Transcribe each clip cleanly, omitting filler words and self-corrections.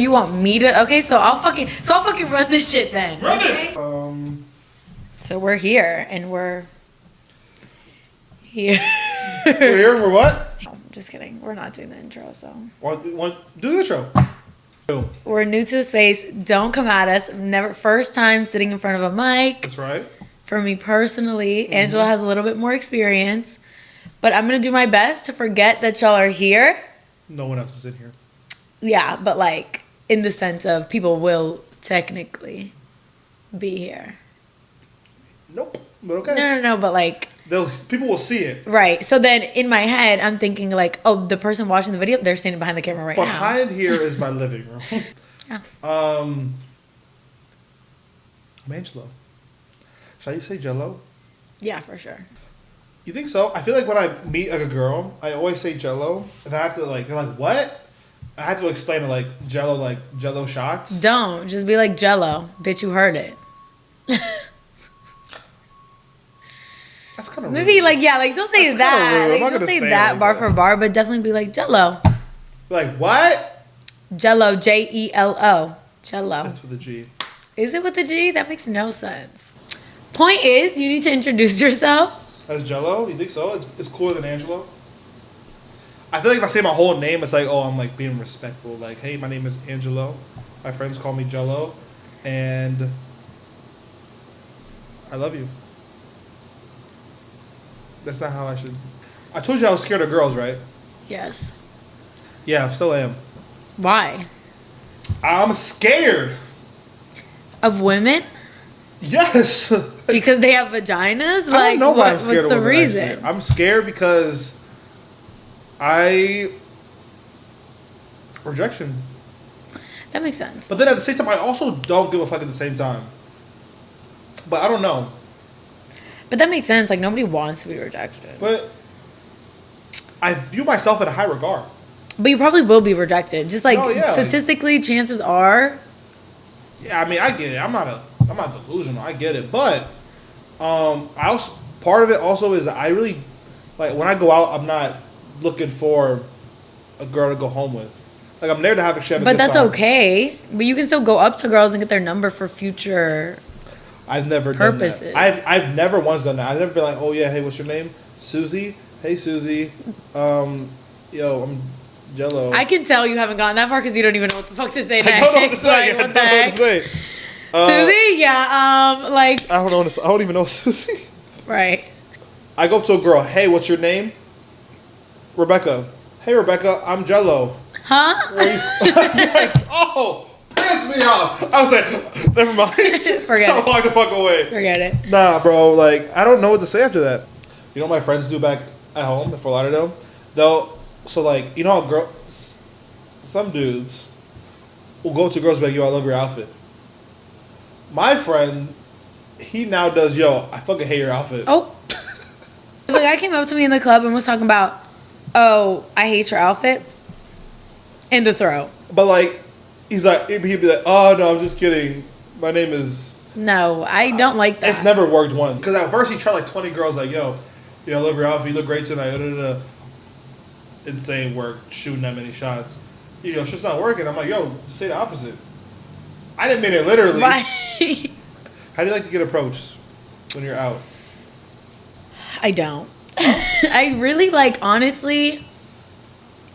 You want me to? Okay, so I'll fucking run this shit then. Run okay? it. So we're here and we're here. We're here and we're what? Just kidding. We're not doing the intro, so. Do the intro. We're new to the space. Don't come at us. Never first time sitting in front of a mic. That's right. For me personally, Angela has a little bit more experience, but I'm gonna do my best to forget that y'all are here. No one else is in here. Yeah, but like in the sense of people will technically be here. Nope. But okay. No, but like people will see it. right. So then in my head, I'm thinking like, oh, the person watching the video, they're standing behind the camera right now. Behind here is my living room. Yeah. I'm Angelo. Should I say Jello? Yeah, for sure. You think so? I feel like when I meet like a girl, I always say Jello, and I have to like, they're like, what? I have to explain it like Jello shots. Don't just be like Jello, bitch. You heard it. That's kind of Maybe rude. like don't say That's that. kinda rude. I'm Like, not don't gonna say say it that like bar that. for bar, but definitely be like Jello. Like what? Jello, Jello. Jello. That's with a G. Is it with the G? That makes no sense. Point is, you need to introduce yourself. As Jello? You think so? It's cooler than Angelo? I feel like if I say my whole name, it's like, oh, I'm like being respectful. Like, hey, my name is Angelo. My friends call me Jello. And I love you. That's not how I should. I told you I was scared of girls, right? Yes. Yeah, I still am. Why? I'm scared. Of women? Yes. Because they have vaginas? Like, I don't know why I'm scared what's of the women, reason? actually. I'm scared because rejection. That makes sense. But then at the same time, I also don't give a fuck at the same time. But I don't know. But that makes sense. Like, nobody wants to be rejected. But I view myself in a high regard. But you probably will be rejected. Just like, yeah, statistically, chances are. Yeah, I mean, I get it. I'm not delusional. I get it. But I also, part of it also is that I really, like, when I go out, I'm not looking for a girl to go home with. Like, I'm there to have a good But that's time. okay. But you can still go up to girls and get their number for future. I've never Purposes. done that. I've never once done that. I've never been like, oh yeah, hey, what's your name? Susie. Hey Susie. Yo, I'm Jello. I can tell you haven't gotten that far because you don't even know what the fuck to say next. I don't know what to say. Like, I don't know what to say. Susie? Yeah, like. I don't even know Susie. Right. I go up to a girl. Hey, what's your name? Rebecca. Hey Rebecca, I'm Jello. Huh? Yes. Oh, piss me off. I was like, never mind. Forget I'll it. walk the fuck away. Forget it. Nah, bro. Like, I don't know what to say after that. You know what my friends do back at home in Fort Lauderdale? You know how some dudes will go to girls and be like, yo, I love your outfit. My friend, he now does, yo, I fucking hate your outfit. Oh. If a guy came up to me in the club and was talking about, oh, I hate your outfit. In the throat. But like, he'd be like, oh no, I'm just kidding. My name is. No, I don't like that. It's never worked once. Because at first he tried like 20 girls, like, yo, I love your outfit. You look great tonight. Insane work, shooting that many shots. It's just not working. I'm like, yo, say the opposite. I didn't mean it literally. Right. How do you like to get approached when you're out? I don't. I really honestly,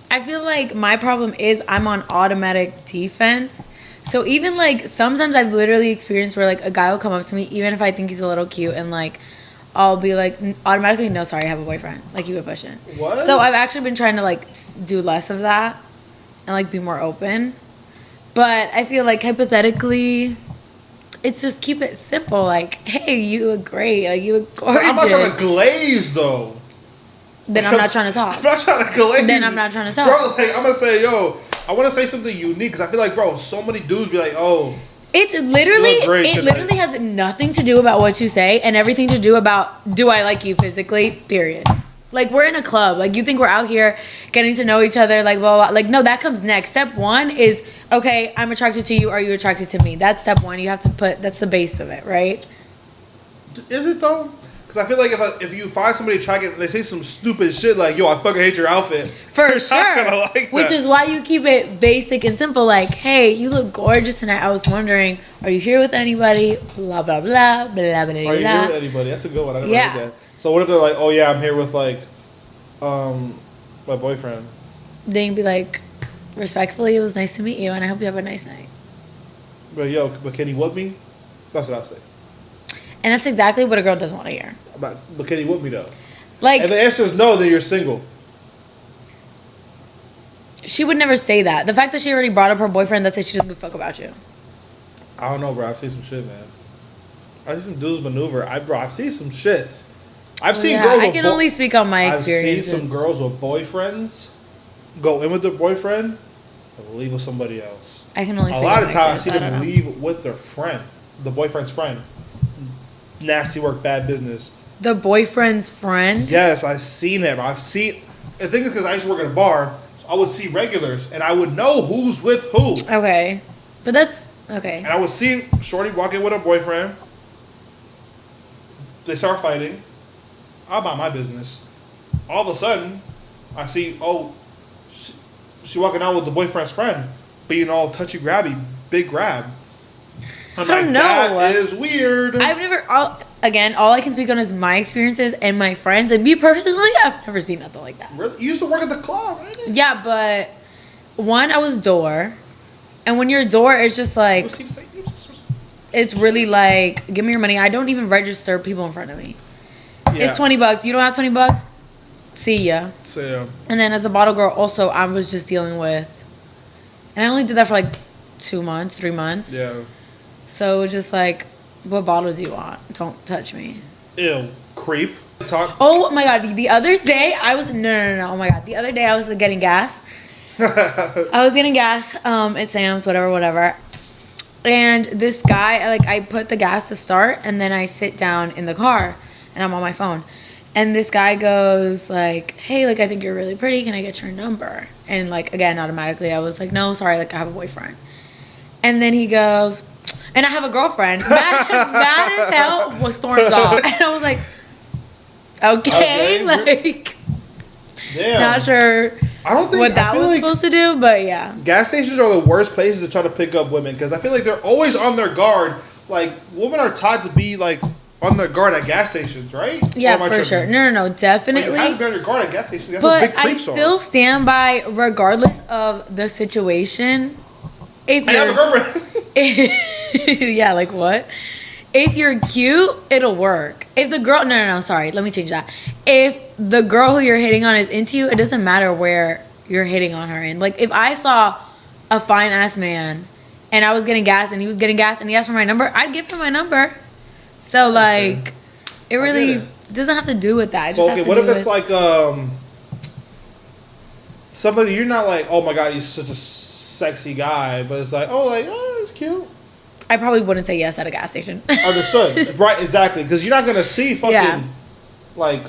I feel like my problem is I'm on automatic defense. So even sometimes I've literally experienced where a guy will come up to me, even if I think he's a little cute, and I'll be automatically, no, sorry, I have a boyfriend. You been pushing. What? So I've actually been trying to do less of that and be more open. But I feel hypothetically, it's just keep it simple. Hey, you look great. You look gorgeous. But I'm not trying to glaze though. Then I'm not trying to talk. I'm not trying to glaze. Then I'm not trying to talk. Bro, I'm going to say, yo, I want to say something unique because I feel bro, so many dudes be like, oh. It's literally, You look great it tonight. literally has nothing to do about what you say and everything to do about, do I like you physically, period. We're in a club. You think we're out here getting to know each other, blah, blah, blah. No, that comes next. Step one is, okay, I'm attracted to you. Are you attracted to me? That's step one. You have to that's the base of it, right? Is it though? Because Because I feel like if you find somebody attractive and they say some stupid shit like, yo, I fucking hate your outfit. For you're sure. not gonna like Which that. is why you keep it basic and simple. Like, hey, you look gorgeous tonight. I was wondering, are you here with anybody? Blah, blah, blah, blah, blah, blah. Are you here with anybody? That's a good one. I never Yeah. heard that. So what if they're like, oh yeah, I'm here with like, my boyfriend. Then you'd be like, respectfully, it was nice to meet you, and I hope you have a nice night. But yo, but can he whoop me? That's what I'll say. And that's exactly what a girl doesn't want to hear. But can he whoop me though? Like, If the answer is no, then you're single. she would never say that. The fact that she already brought up her boyfriend, that says she doesn't give a fuck about you. I don't know, bro. I've seen some shit, man. I've seen some dudes maneuver. I've seen some shit. I've seen girls. I can only speak on my experiences. I've seen some girls with boyfriends go in with their boyfriend and leave with somebody else. I can only speak A lot on of my times I see experience. them leave with their friend, the boyfriend's friend. Nasty work, bad business. The boyfriend's friend? Yes, I've seen it. I've seen. The thing is, because I used to work at a bar, so I would see regulars, and I would know who's with who. Okay. But that's... Okay. And I would see Shorty walk in with her boyfriend. They start fighting. I'm about my business. All of a sudden, I see, she walking out with the boyfriend's friend, being all touchy grabby, big grab. I'm I don't know. That is weird. I've never... all I can speak on is my experiences and my friends. And me personally, I've never seen nothing like that. Really? You used to work at the club, right? Yeah, but... One, I was door. And when you're door, it's just like... It's really like, give me your money. I don't even register people in front of me. Yeah. It's $20. You don't have $20? See ya. So, And then as a bottle girl, also, I was just dealing with... And I only did that for like 2 months, 3 months. yeah. So it was just like, what bottle do you want? Don't touch me. Ew. Creep. Talk. Oh my God. The other day, I was... No. Oh my God. The other day, I was getting gas. I was getting gas at Sam's, whatever. And this guy, like, I put the gas to start, and then I sit down in the car, and I'm on my phone. And this guy goes, like, hey, like, I think you're really pretty. Can I get your number? And, like, again, automatically, I was like, no, sorry, like, I have a boyfriend. And then he goes, and I have a girlfriend. Mad as hell, was storms off. And I was like, okay. Like, Damn. not sure I don't think what that was like supposed to do, but yeah. gas stations are the worst places to try to pick up women because I feel like they're always on their guard. Like, women are taught to be, like, on their guard at gas stations, right? Yeah, Or am I for tripping? sure. No, Like, definitely. you have to be on your guard at gas stations. That's what But big I creeps still are. stand by, regardless of the situation. If I have a you're, girlfriend. yeah, like what? If you're cute, it'll work. If the girl, no, sorry, let me change that. If the girl who you're hitting on is into you, it doesn't matter where you're hitting on her in. Like, if I saw a fine ass man and I was getting gas and he was getting gas and he asked for my number, I'd give him my number. So, like, it really it. doesn't have to do with that. It just So, has okay, to what do if it's with, like somebody you're not like, oh my god, he's such a sexy guy, but it's like, oh, he's cute. I probably wouldn't say yes at a gas station. Understood. Right, exactly. Because you're not gonna see fucking Yeah. like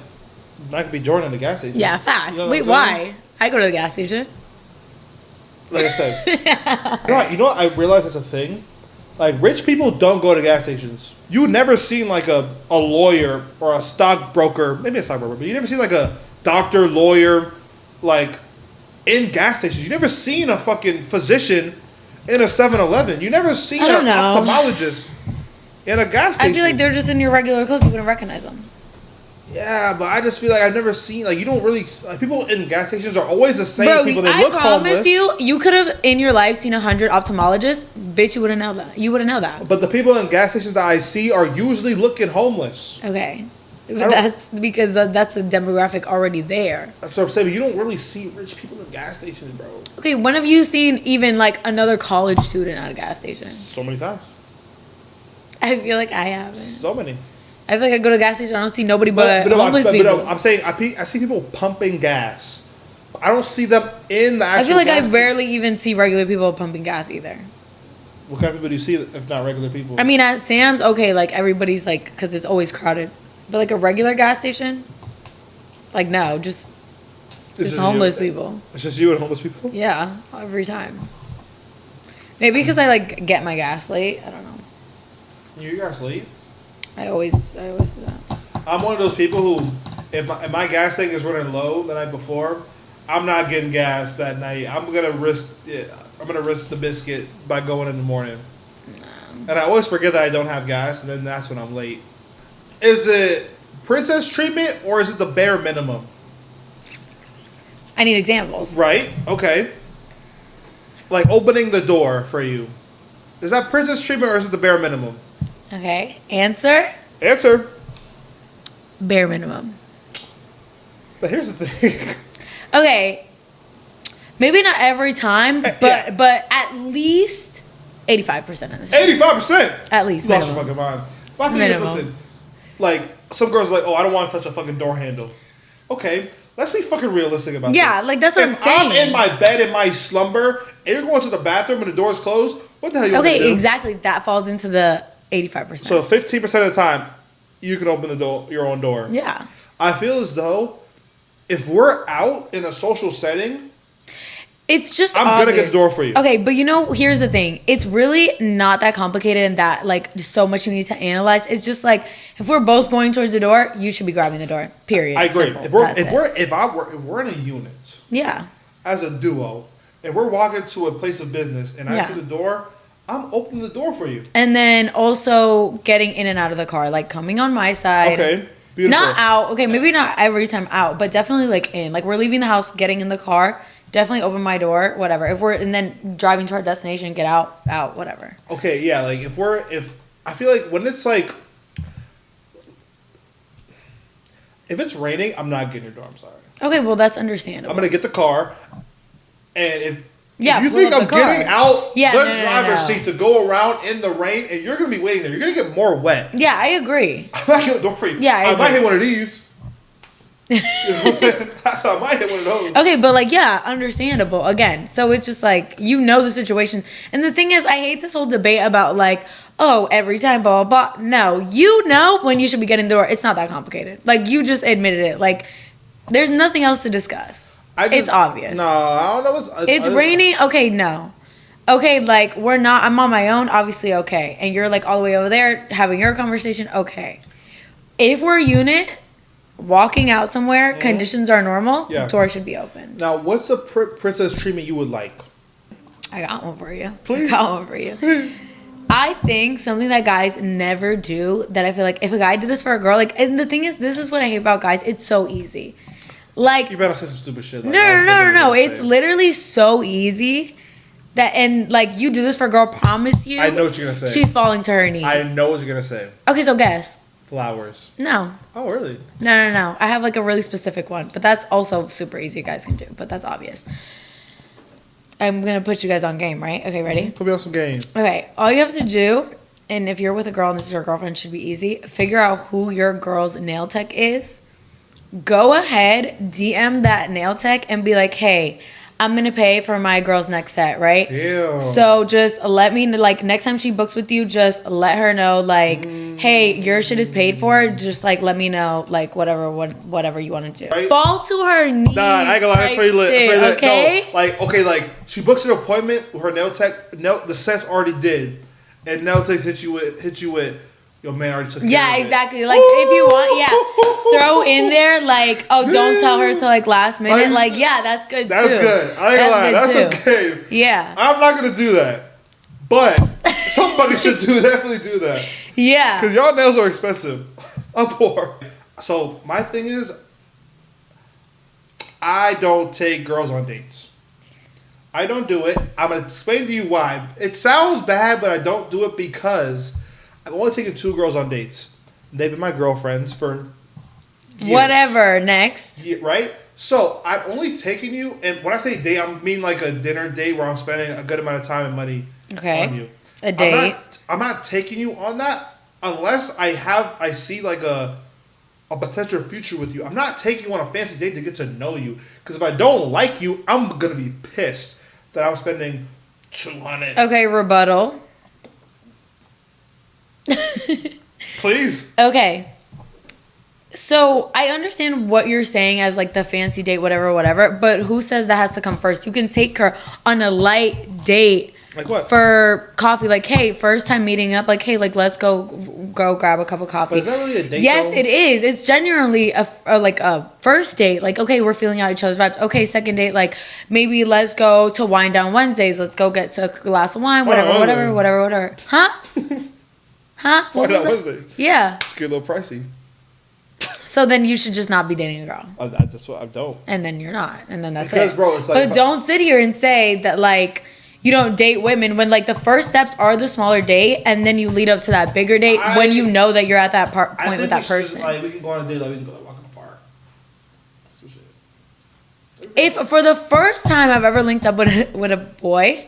Michael B. Jordan at the gas station. Yeah, facts. You know what Wait, I'm saying? why? I go to the gas station. Like I said, you know what? I realize that's a thing. Like, rich people don't go to gas stations. You never seen like a lawyer or a stockbroker, maybe a stockbroker, but you never seen like a doctor, lawyer, like in gas stations. You never seen a fucking physician in a 7-Eleven. You never seen I don't an know. ophthalmologist in a gas station. I feel like they're just in your regular clothes. You wouldn't recognize them. Yeah, but I just feel like I've never seen, like, you don't really, like, people in gas stations are always the same Bro, people. They I look promise homeless. you could have in your life seen 100 ophthalmologists. Bitch, you wouldn't know that. You wouldn't know that. But the people in gas stations that I see are usually looking homeless. Okay. don't- That's because that's the demographic already there. That's what I'm saying. But you don't really see rich people in gas stations, bro. Okay, when have you seen even like another college student at a gas station? So many times. I feel like I haven't. So many. I feel like I go to the gas station, I don't see nobody but no, homeless people. I'm saying I see people pumping gas. I don't see them in the actual I feel like I gas rarely even see regular people pumping gas either. What kind of people do you see if not regular people? I mean, at Sam's, okay, like everybody's like, because it's always crowded. But like a regular gas station, like no, just It's just homeless you. people. It's just you and homeless people? Yeah, every time. Maybe because I like get my gas late. I don't know. You guys late? I always do that. I'm one of those people who, if my gas tank is running low the night before, I'm not getting gas that night. I'm gonna risk the biscuit by going in the morning. And I always forget that I don't have gas, and then that's when I'm late. Is it princess treatment or is it the bare minimum? I need examples. Right. Okay. Like opening the door for you. Is that princess treatment or is it the bare minimum? Okay. Answer. Bare minimum. But here's the thing. Okay. Maybe not every time, but at least 85% of the time. 85%. At least. Lost your Minimum. fucking mind. My thing is, listen. Like some girls are like, oh, I don't want to touch a fucking door handle. Okay. Let's be fucking realistic about this. Yeah, like that's what I'm saying. I'm in my bed in my slumber and you're going to the bathroom and the door's closed, what the hell you want to do? Okay, exactly. That falls into the 85%. So 15% of the time, you can open the door, your own door. Yeah. I feel as though if we're out in a social setting, it's just I'm obvious. gonna get the door for you. Okay, but here's the thing. It's really not that complicated and that like so much you need to analyze. It's just like if we're both going towards the door, you should be grabbing the door. Period. I agree. Simple. If we're in a unit, yeah, as a duo, and we're walking to a place of business, and I see the door, I'm opening the door for you. And then also getting in and out of the car, like coming on my side. Okay. Beautiful. Not out. Okay, maybe not every time out, but definitely like in. Like we're leaving the house, getting in the car. Definitely open my door, whatever. And then driving to our destination, get out, whatever. Okay, yeah, like if I feel like when it's like, if it's raining, I'm not getting your door. I'm sorry. Okay, well that's understandable. I'm gonna get the car, and if Yeah, you pull think up I'm the car. getting out Yeah, the no. driver's seat to go around in the rain, and you're gonna be waiting there, you're gonna get more wet. Yeah, I agree. I'm not getting the door for you. Yeah, I might agree. hit one of these. That's how I might hit one of those. Okay, but like, yeah, understandable. Again, so it's just like, the situation. And the thing is, I hate this whole debate about like, oh, every time, blah, blah, blah. No, you know when you should be getting the door. It's not that complicated. Like, you just admitted it. Like, there's nothing else to discuss. It's obvious. No, I don't know. It's raining. Okay, no. Okay, like, I'm on my own, obviously, okay. And you're like all the way over there having your conversation, okay. If we're a unit, walking out somewhere, conditions are normal, door should be open. Now, what's a princess treatment you would like? I got one for you. Please. I got one for you. I think something that guys never do, that I feel like if a guy did this for a girl, like, and the thing is, this is what I hate about guys, it's so easy. Like, You better say some stupid shit. Like, no. It's literally so easy that, and like, you do this for a girl, promise you. I know what you're gonna say. She's falling to her knees. I know what you're gonna say. Okay, so guess. Flowers. No. Oh, really? No. I have like a really specific one, but that's also super easy. Guys can do, but that's obvious. I'm gonna put you guys on game, right? Okay, ready? Put me on some games. Okay, all you have to do, and if you're with a girl and this is your girlfriend, it should be easy. Figure out who your girl's nail tech is. Go ahead, DM that nail tech and be like, hey, I'm gonna pay for my girl's next set, right? Ew. So just let me, like, next time she books with you, just let her know, like, hey, your shit is paid for. Just like let me know, like, whatever you want to do. Right. Fall to her knees. Nah, I ain't gonna lie, that's pretty lit. shit, Pretty lit. okay? No, like she books an appointment with her nail tech. The set's already did, and nail tech hit you with. Yo, man, I already took care Yeah, of it. exactly. Like, if you want, throw in there, like, oh, don't tell her till, like, last minute. Like, yeah, that's good, That's too. good. I ain't gonna lie, that's good, too. okay. Yeah. I'm not gonna do that, but somebody should definitely do that. Yeah. Because y'all nails are expensive. I'm poor. So, my thing is, I don't take girls on dates. I don't do it. I'm going to explain to you why. It sounds bad, but I don't do it because I've only taken 2 girls on dates. They've been my girlfriends for years. Whatever. Next. Yeah, right? So, I've only taken you, and when I say date, I mean like a dinner date where I'm spending a good amount of time and money on you. A date. I'm not taking you on that unless I see like a potential future with you. I'm not taking you on a fancy date to get to know you. Because if I don't like you, I'm going to be pissed that I'm spending $200. Okay, rebuttal. Please. Okay. So I understand what you're saying as like the fancy date, whatever, but who says that has to come first? You can take her on a light date Like what? For coffee, like, hey, first time meeting up, like, hey, like, let's go grab a cup of coffee. But is that really a date? Yes, though? it is. It's genuinely like a first date. Like, okay, we're feeling out each other's vibes. Okay, second date, like, maybe let's go to Wine Down Wednesdays. Let's go get to a glass of wine, whatever. Huh? Huh? Why What not was it? Wednesday? Yeah. Get a little pricey. So then you should just not be dating a girl. That's what I don't. And then you're not. And then that's Because, it. bro, it's like... But don't sit here and say that, like, you don't date women when, like, the first steps are the smaller date, and then you lead up to that bigger date when you know that you're at that point with that person. Like, we can go on a date, like, we can go walk in the park. That's shit. If for the first time I've ever linked up with a boy,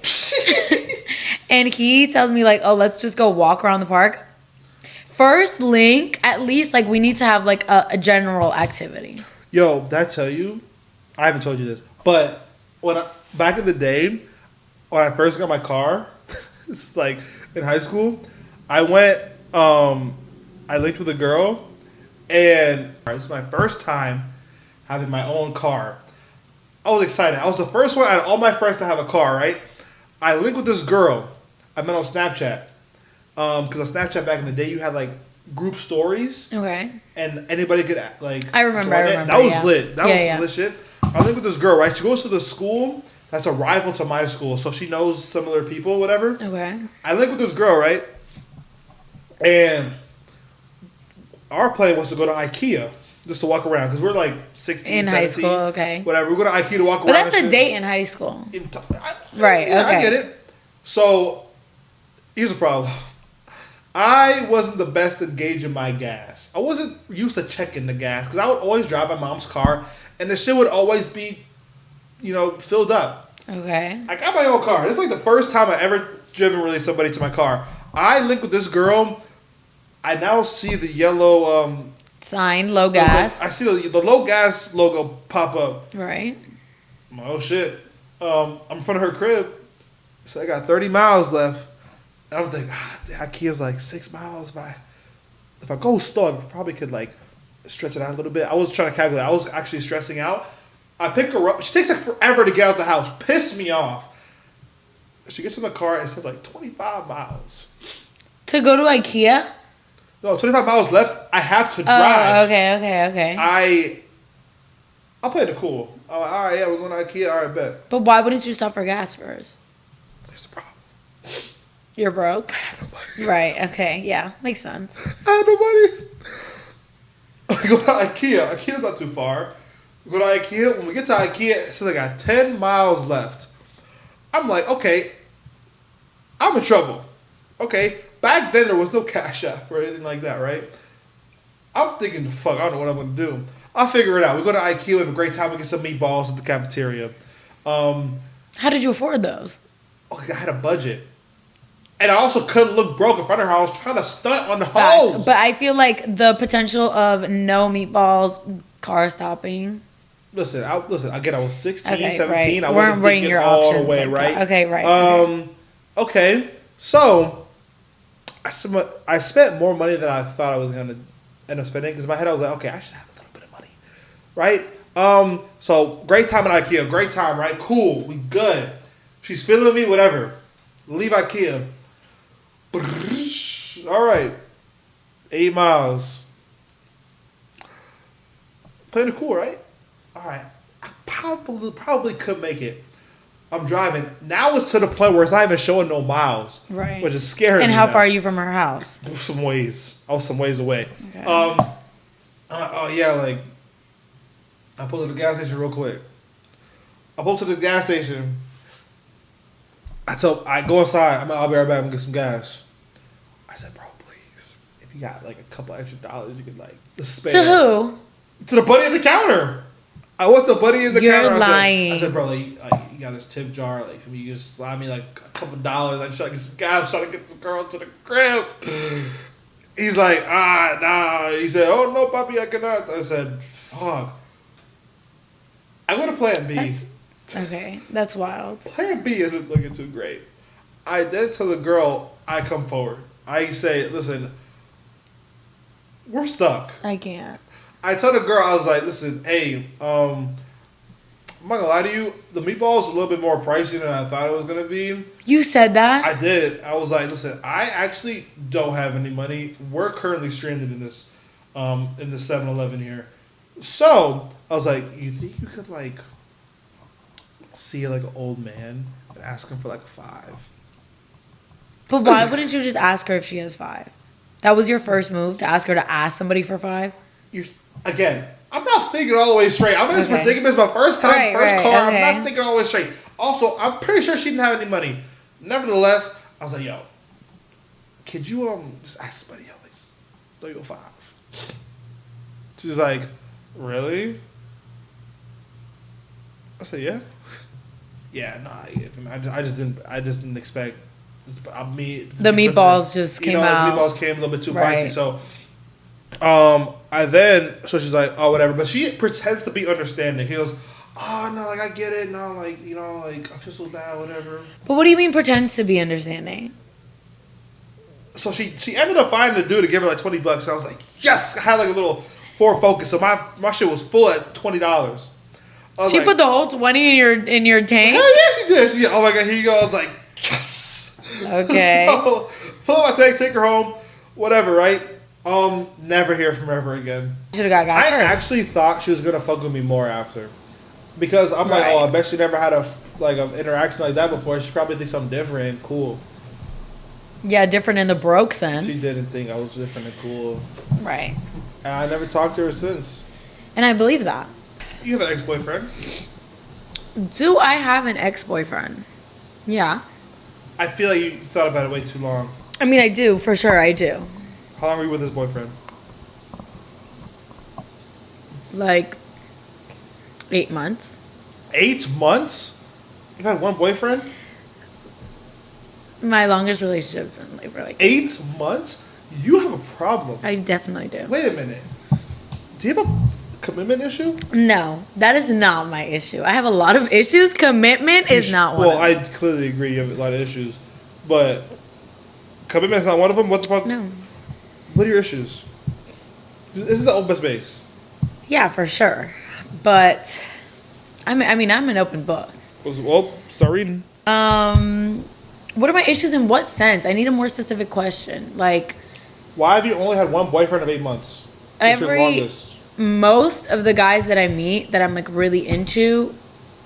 and he tells me, like, oh, let's just go walk around the park. First link, at least, like, we need to have, like, a general activity. Yo, did I tell you? I haven't told you this, but back in the day, when I first got my car, it's like in high school, I went, I linked with a girl, and this is my first time having my own car. I was excited. I was the first one out of all my friends to have a car, right? I linked with this girl I met on Snapchat. Because on Snapchat back in the day, you had like group stories. Okay. And anybody could like. I remember. That was lit. That was lit shit. I linked with this girl, right? She goes to the school that's a rival to my school, so she knows similar people, whatever. Okay. I linked with this girl, right? And our plan was to go to IKEA just to walk around because we're like 16, in 17, high school, okay. Whatever. We go to IKEA to walk but around. But that's a date in high school. Right. Yeah, okay. I get it. So here's the problem. I wasn't the best at gauging my gas. I wasn't used to checking the gas because I would always drive my mom's car, and the shit would always be, filled up. Okay. I got my own car. This is like the first time I ever driven really somebody to my car. I linked with this girl. I now see the yellow sign, low gas. I see the low gas logo pop up. Right. Oh shit! I'm in front of her crib, so I got 30 miles left. And I'm thinking, IKEA's like 6 miles. If I go slow, I probably could like stretch it out a little bit. I was trying to calculate. I was actually stressing out. I pick her up. She takes like forever to get out the house. Pissed me off. She gets in the car. It says like 25 miles. To go to IKEA? No, 25 miles left. I have to drive. Oh, okay. I'll play it cool. I'm like, all right, yeah, we're going to IKEA. All right, bet. But why wouldn't you stop for gas first? There's a problem. You're broke? I had nobody. Right, okay. Yeah, makes sense. I had nobody. I go to IKEA. IKEA's not too far. We go to IKEA. When we get to IKEA, it says I got 10 miles left. I'm like, okay, I'm in trouble. Okay, back then there was no Cash App or anything like that, right? I'm thinking, fuck, I don't know what I'm going to do. I'll figure it out. We go to IKEA, we have a great time. We get some meatballs at the cafeteria. How did you afford those? Okay, I had a budget. And I also couldn't look broke in front of her. I was trying to stunt on the hoes. But I feel like the potential of no meatballs, car stopping. Listen, again, I was 16, okay, 17. Right. I wasn't thinking your all options the way, like right? That. Okay, right. Okay, so I spent more money than I thought I was going to end up spending. Because in my head, I was like, okay, I should have a little bit of money. Right? So, great time at IKEA. Great time, right? Cool. We good. She's feeling me, whatever. Leave IKEA. All right. 8 miles. Playing it cool, right? All right. I probably could make it. I'm driving. Now it's to the point where it's not even showing no miles. Right. Which is scary. And how far are you from her house? Some ways. I was some ways away. Okay. I'm like, oh yeah, like I pulled to the gas station real quick. I pulled to the gas station. I go inside. I'll be right back and get some gas. I said, bro, please, if you got like a couple extra dollars, you could like spare. To who? To the buddy at the counter. I went to a buddy in the counter. You're lying. I said, bro, like, you got this tip jar. Like, can you just slide me like a couple dollars? I'm trying to get some gas. I'm trying to get this girl to the crib. He's like, nah. He said, oh no, papi, I cannot. I said, fuck. I go to Plan B. Okay, that's wild. Plan B isn't looking too great. I then tell the girl, I come forward. I say, listen, we're stuck. I can't. I told the girl, I was like, listen, hey, I'm not gonna lie to you. The meatballs a little bit more pricey than I thought it was gonna be. You said that? I did. I was like, listen, I actually don't have any money. We're currently stranded in this 7-Eleven here. So I was like, you think you could like see like an old man and ask him for like a 5? But why wouldn't you just ask her if she has 5? That was your first move, to ask her to ask somebody for 5? Again, I'm not thinking all the way straight. I'm in this Okay. predicament. It's my first time, Right, first right, car. okay. I'm not thinking all the way straight. Also, I'm pretty sure she didn't have any money. Nevertheless, I was like, yo, could you just ask somebody else? Throw you a 5. She's like, really? I said, yeah. Yeah, no, I just didn't expect me. The meatballs just came out. The meatballs came a little bit too Right. pricey. So, so she's like, oh, whatever. But she pretends to be understanding. He goes, oh, no, like, I get it. No, like, like, I feel so bad, whatever. But what do you mean pretends to be understanding? So she ended up finding a dude to give her like $20. And I was like, yes! I had like a little Ford Focus. So my shit was full at $20. She put the whole 20 in your tank? Hell yeah, she did. Oh my God, here you go. I was like, yes! Okay. So, pull up my tank, take her home, whatever, right? Never hear from her ever again. Should have got gas I first. actually thought she was gonna fuck with me more after, because I'm like, Right. oh, I bet she never had an interaction like that before. She probably thinks I'm different and cool. Yeah, different in the broke sense. She didn't think I was different and cool, Right. and I never talked to her since. And I believe that. You have an ex-boyfriend? Do I have an ex-boyfriend? Yeah. I feel like you thought about it way too long. I mean, I do. For sure, I do. How long were you with this boyfriend? Like, 8 months. 8 months? You've had one boyfriend? My longest relationship's been like for like 8 months? You have a problem. I definitely do. Wait a minute. Do you have a commitment issue? No, that is not my issue. I have a lot of issues. Commitment is not one. Well, of them. I clearly agree you have a lot of issues. But commitment's not one of them? What the fuck? No. What are your issues? This is the open space. Yeah, for sure. But I mean, I'm an open book. Well, start reading. What are my issues in what sense? I need a more specific question. Like, Why have you only had one boyfriend of 8 months? What's your longest? most of the guys that I meet that I'm like really into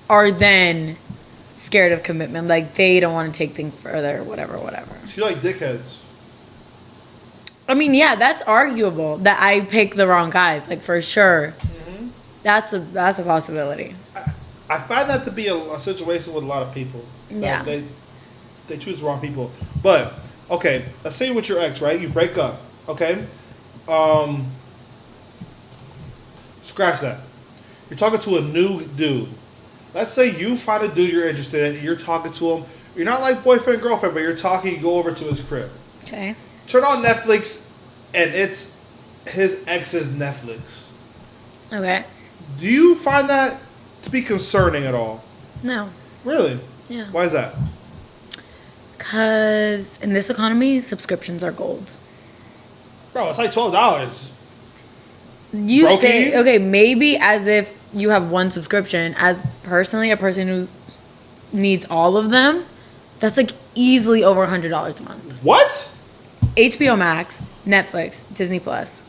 are then scared of commitment. Like, they don't want to take things further, whatever. She like dickheads. I mean, yeah, that's arguable that I pick the wrong guys. Like, for sure. Mm-hmm. That's a possibility. I find that to be a situation with a lot of people. Yeah. They choose the wrong people. But, okay, let's say you're with your ex, right? You break up, okay? Scratch that. You're talking to a new dude. Let's say you find a dude you're interested in, you're talking to him. You're not like boyfriend and girlfriend, but you're talking, you go over to his crib. Okay. Turn on Netflix, and it's his ex's Netflix. Okay. Do you find that to be concerning at all? No. Really? Yeah. Why is that? Because in this economy, subscriptions are gold. Bro, it's like $12. You Brokey? say, okay, maybe as if you have one subscription. As personally, a person who needs all of them, that's like easily over $100 a month. What? HBO Max, Netflix, Disney Plus.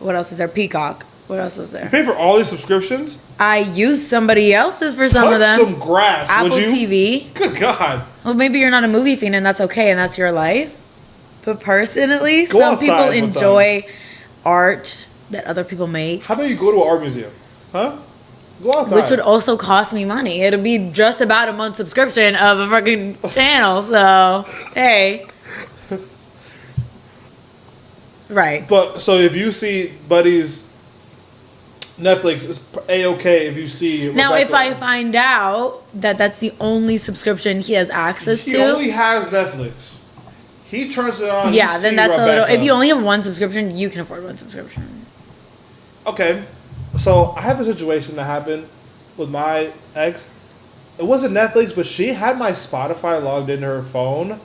What else is there? Peacock. What else is You there? pay for all these subscriptions? I use somebody else's for some of Cut them. some grass, Apple would you? TV. Good God. Well, maybe you're not a movie fiend and that's okay and that's your life. But personally, Go some outside people one time. enjoy art that other people make, How about you go to an art museum? Huh? Go outside. which would also cost me money. It'll be just about a month subscription of a fucking channel. So, hey. Right. But, so if you see Buddy's Netflix, it's A-okay if you see Now, if Rebecca. I find out that that's the only subscription he has access He to, only has Netflix. He turns it on. yeah, you then see that's a little. Rebecca. If you only have one subscription, you can afford one subscription. Okay, so I have a situation that happened with my ex. It wasn't Netflix, but she had my Spotify logged into her phone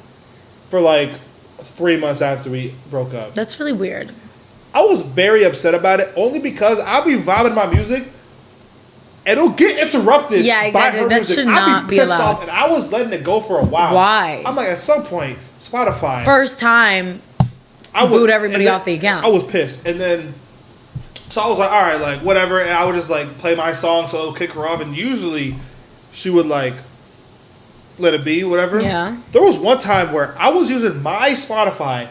for like 3 months after we broke up. That's really weird. I was very upset about it, only because I'll be vibing my music, and it'll get interrupted. Yeah, exactly. By her That music. should I'd not be pissed allowed. off, and I was letting it go for a while. Why? I'm like, at some point, Spotify. First time, I boot everybody off the account. I was pissed, and then so I was like, all right, like whatever, and I would just like play my song, so it'll kick her off, and usually she would like let it be, whatever. Yeah. There was one time where I was using my Spotify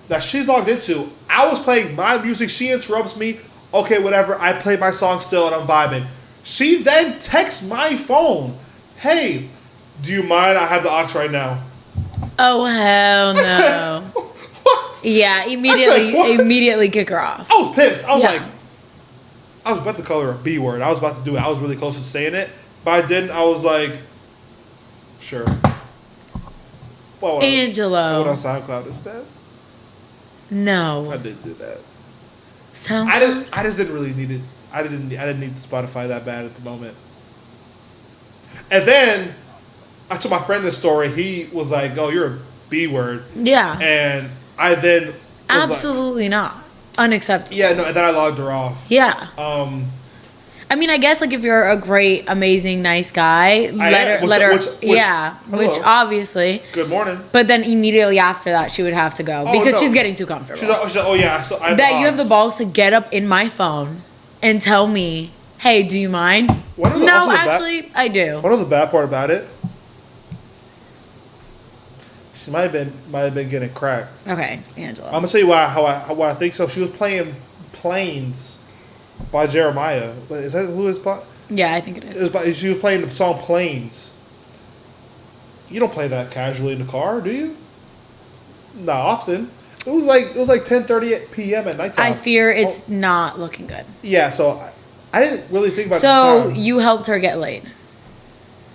that she's logged into. I was playing my music. She interrupts me. Okay, whatever. I play my song still, and I'm vibing. She then texts my phone, "Hey, do you mind? I have the aux right now." Oh hell no! What? Yeah, I said, immediately, what? immediately kick her off. I was pissed. I was Yeah. like, I was about to call her a B word. I was about to do it. I was really close to saying it, but I didn't. I was like, sure. Well, I went Angelo, on SoundCloud instead. I no. did do that. SoundCloud. I just didn't really need it. I didn't need the Spotify that bad at the moment. And then I told my friend this story. He was like, "Oh, you're a B word," Yeah, and I then was absolutely not. Unacceptable. like, yeah, no. And then I logged her off. Yeah. Um, I mean, I guess like if you're a great, amazing, nice guy, let her, which hello. obviously. Good morning. But then immediately after that, she would have to go Oh, because no. she's getting too comfortable. She's like, oh yeah. So I That you have the balls to get up in my phone and tell me, "Hey, do you mind?" One of the- No, also the ba- actually, I do. One of the bad part about it, she might have been getting cracked. Okay, Angela. I'm gonna tell you why I think so. She was playing Planes by Jeremiah. Is that who is? Yeah, I think it is. She was playing the song Planes. You don't play that casually in the car, do you? Not often. It was like 10:30 p.m. at nighttime. I fear it's not looking good. Yeah, so I didn't really think about it So at the time. you helped her get laid.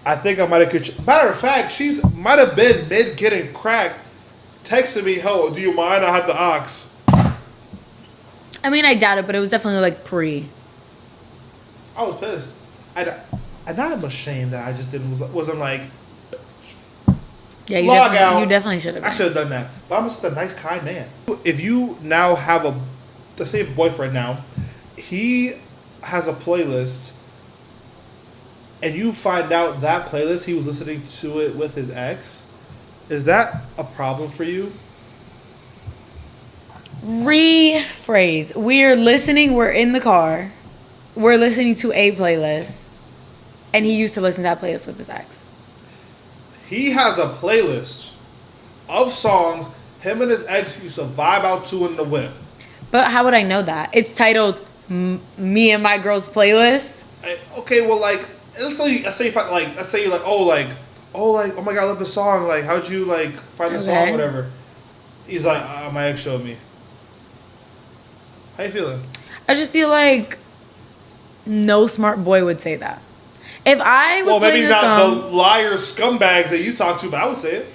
I think I might have. Matter of fact, she's might have been mid getting cracked, texting me, "Oh, do you mind? I have the aux." I mean, I doubt it, but it was definitely like pre. I was pissed. And I'm ashamed that I just wasn't like, Yeah, log out. you definitely should have. I should have done that. But I'm just a nice, kind man. If you now have let's say you have a boyfriend now, he has a playlist, and you find out that playlist he was listening to it with his ex, is that a problem for you? Rephrase. We're in the car. We're listening to a playlist. And he used to listen to that playlist with his ex. He has a playlist of songs him and his ex used to vibe out to in the whip. But how would I know that? It's titled Me and My Girl's Playlist. Okay, well, like, let's say you're like, oh my god, I love this song. Like, how'd you like find the song, whatever? He's like, my ex showed me. How you feeling? I just feel like no smart boy would say that. If I was Maybe playing a not song, the liar scumbags that you talk to, but I would say it.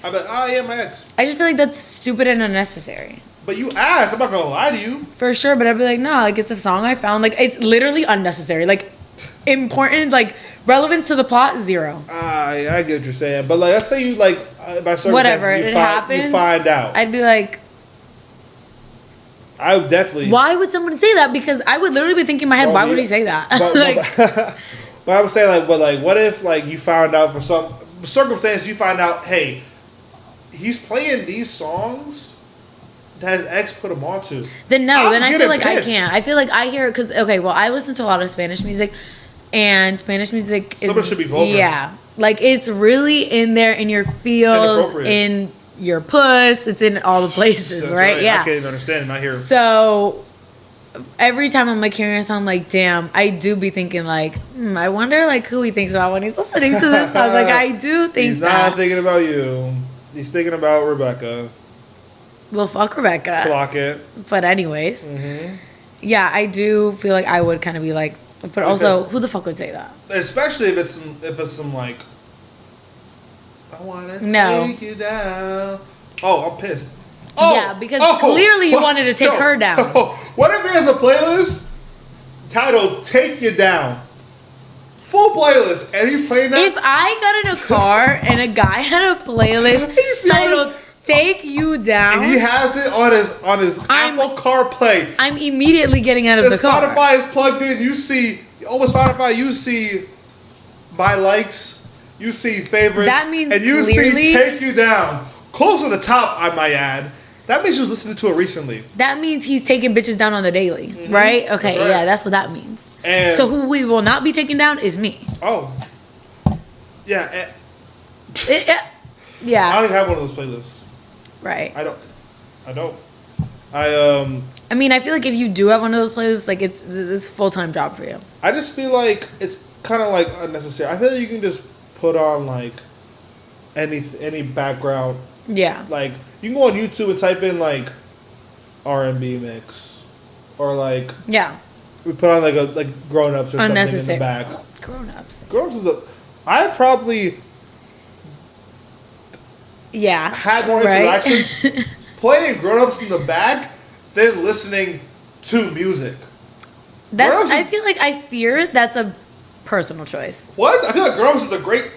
I'd be like, oh yeah, my ex. I just feel like that's stupid and unnecessary. But you asked. I'm not gonna lie to you. For sure, but I'd be like, nah, like it's a song I found. Like it's literally unnecessary. Like important, like relevance to the plot, zero. I get what you're saying, but like, let's say you like by circumstances, Whatever, it happens. You find out. I'd be like, I would definitely. why would someone say that? Because I would literally be thinking in my head, why would he say that? But I'm saying what if like you found out for some circumstance you find out, hey, he's playing these songs that his ex put him onto. Then no, then I getting feel like pissed. I can't. I feel like I hear because I listen to a lot of Spanish music, and Spanish music is Some of it should be vulgar. Yeah, like it's really in there in your feels, Inappropriate. in your puss. It's in all the places, That's right? Yeah. I can't even understand it. Not here. So every time I'm like hearing a song, I'm like, damn, I do be thinking like, I wonder like who he thinks about when he's listening to this song. Like I do think He's not thinking about you. He's thinking about Rebecca. Well, fuck Rebecca. Clock it. But anyways, Mm-hmm. yeah, I do feel like I would kind of be like, but also, who the fuck would say that? Especially if it's some like, I wanna take you down. Oh, I'm pissed. Oh, Yeah, because clearly you wanted to take her down. What if he has a playlist titled "Take You Down"? Full playlist, and he playing that. If I got in a car and a guy had a playlist He's titled Take You Down. And he has it on his Apple CarPlay. I'm immediately getting out of the car. Spotify is plugged in. You see, Spotify, you see my likes, you see favorites. That means and you clearly, see Take You Down. Close to the top, I might add. That means you was listening to it recently. That means he's taking bitches down on the daily, right? Okay, That's right. yeah, that's what that means. And so who we will not be taking down is me. Oh. Yeah. Yeah. I don't even have one of those playlists. Right. I don't. I mean, I feel like if you do have one of those playlists, like it's a full-time job for you. I just feel like it's kind of like unnecessary. I feel like you can just put on like any background. Yeah. Like you can go on YouTube and type in like R&B mix, or like we put on like Grown Ups or something in the back. Grown Ups. Grown Ups is I've probably had more interactions playing Grown Ups in the back than listening to music. I feel like I fear that's a personal choice. What? I feel like Grown Ups is a great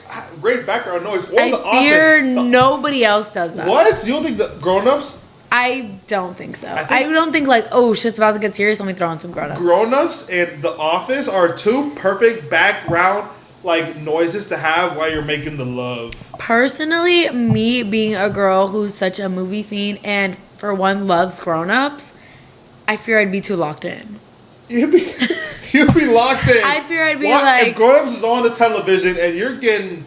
background noise. I fear nobody else does that. What? You don't think that Grown Ups? I don't think so. I don't think like, oh, shit's about to get serious. Let me throw on some Grown Ups. Grown Ups and The Office are two perfect background like noises to have while you're making the love. Personally, me being a girl who's such a movie fiend and for one loves Grown Ups, I fear I'd be too locked in. You'd be locked in. I fear I'd be like, if Grown Ups is on the television and you're going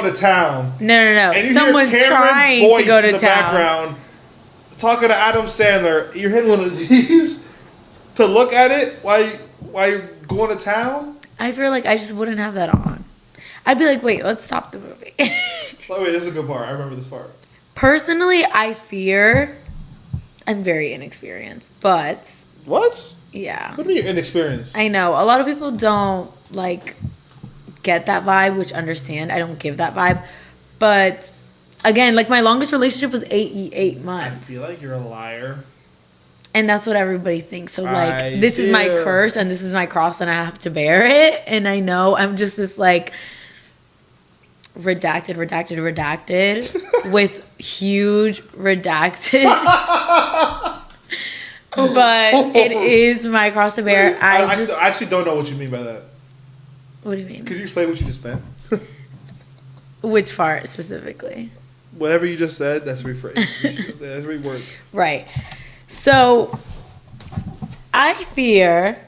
to town. No. And you Someone's hear trying voice to go to in the town. Background, talking to Adam Sandler. You're hitting one of these to look at it while you're going to town. I feel like I just wouldn't have that on. I'd be like, wait, let's stop the movie. Wait, this is a good part. I remember this part. Personally, I fear I'm very inexperienced, but what? Yeah. What do you mean inexperienced? I know a lot of people don't like get that vibe, which understand. I don't give that vibe, but again, like my longest relationship was 8 months. I feel like you're a liar. And that's what everybody thinks. So like, this is my curse and this is my cross, and I have to bear it. And I know I'm just this like redacted with huge redacted. But it is my cross to bear. I actually don't know what you mean by that. What do you mean? Could you explain what you just meant? Which part specifically? Whatever you just said, that's rephrased. That's reword. Right. So, I fear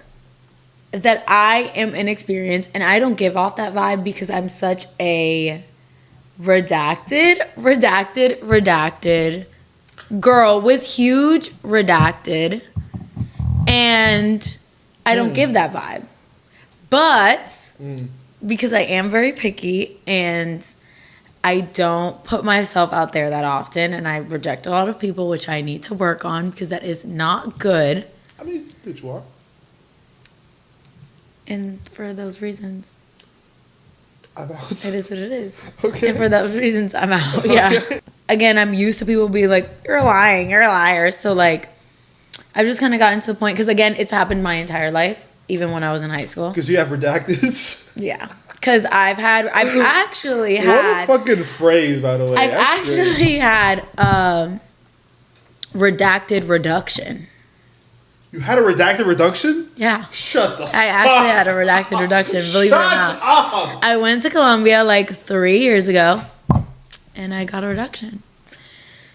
that I am inexperienced and I don't give off that vibe because I'm such a redacted girl with huge redacted, and I don't give that vibe. But because I am very picky and I don't put myself out there that often, and I reject a lot of people, which I need to work on because that is not good. I mean, dude, you are. And for those reasons, I'm out. it is what it is. Okay. And for those reasons, I'm out. Yeah. Okay. Again, I'm used to people being like, you're lying, you're a liar. So, like, I've just kind of gotten to the point, because, again, it's happened my entire life, even when I was in high school. Because you have redacteds? Yeah. Because I've actually had... What a fucking phrase, by the way. I've actually had redacted reduction. You had a redacted reduction? Yeah. Shut the fuck up. I actually had a redacted reduction, believe it or not. Shut up. I went to Colombia like 3 years ago, and I got a reduction.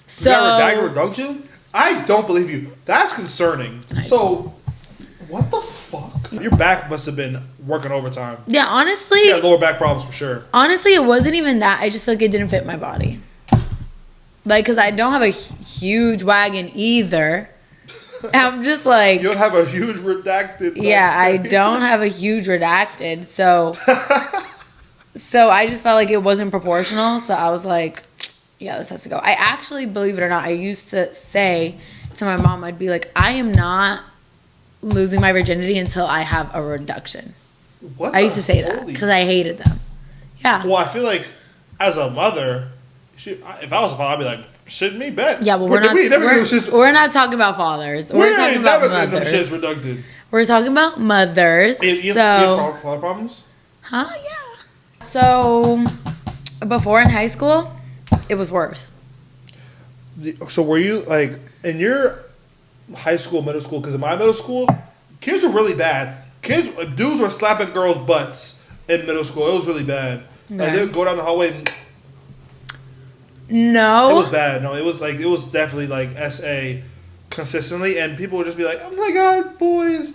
So, you got a redacted reduction? I don't believe you. That's concerning. So, what the fuck? Your back must have been working overtime. Yeah, honestly. You had lower back problems for sure. Honestly, it wasn't even that. I just feel like it didn't fit my body. Like, because I don't have a huge wagon either. I'm just like... You don't have a huge redacted... Yeah, I don't have a huge redacted. So I just felt like it wasn't proportional. So I was like, yeah, this has to go. I actually, believe it or not, I used to say to my mom, I'd be like, I am not losing my virginity until I have a reduction. What? I used to say that because I hated them. Yeah. Well, I feel like as a mother, if I was a father, I'd be like, shit me bet. Yeah, but we're not talking about fathers. We're talking about mothers. We're talking about mothers. You have father problems? Huh? Yeah. So before in high school, it was worse. So were you like in your high school, middle school? Because in my middle school, kids were really bad. Dudes were slapping girls' butts in middle school. It was really bad. Like they would go down the hallway. No, it was bad. No, it was definitely like SA consistently, and people would just be like, "Oh my god, boys!"